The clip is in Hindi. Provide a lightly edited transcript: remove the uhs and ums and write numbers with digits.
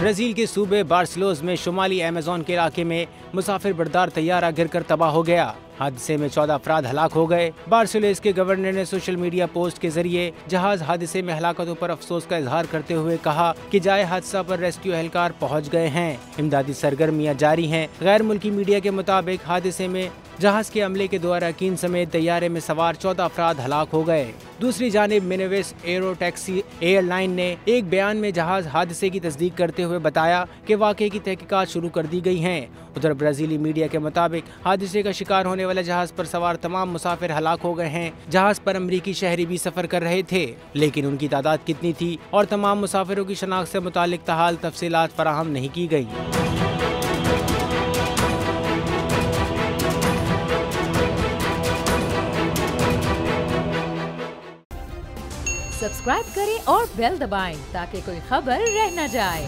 ब्राजील के सूबे बार्सिलोस में शुमाली अमेज़न के इलाके में मुसाफिर बरदार तैयारा गिरकर तबाह हो गया। हादसे में 14 अफराद हलाक हो गए। बार्सिलोस के गवर्नर ने सोशल मीडिया पोस्ट के जरिए जहाज हादसे में हलाकतों पर अफसोस का इजहार करते हुए कहा कि जाए हादसा पर रेस्क्यू एहलकार पहुंच गए हैं। इमदादी सरगर्मियां जारी हैं। गैर मुल्की मीडिया के मुताबिक हादसे में जहाज के अमले के द्वारा कीन समेत तैयारे में सवार 14 अफराद हलाक हो गए। दूसरी जानिब मिनेविस एरो टैक्सी एयरलाइन ने एक बयान में जहाज हादसे की तस्दीक करते हुए बताया कि वाक़े की तहकीकात शुरू कर दी गई हैं। उधर ब्राजीली मीडिया के मुताबिक हादसे का शिकार होने वाले जहाज पर सवार तमाम मुसाफिर हलाक हो गए हैं। जहाज पर अमरीकी शहरी भी सफर कर रहे थे, लेकिन उनकी तादाद कितनी थी और तमाम मुसाफिरों की शनाख्त से मुतालिक ताहाल तफसीलात फराहम नहीं की गई। सब्सक्राइब करें और बेल दबाएं ताकि कोई खबर रह न जाए।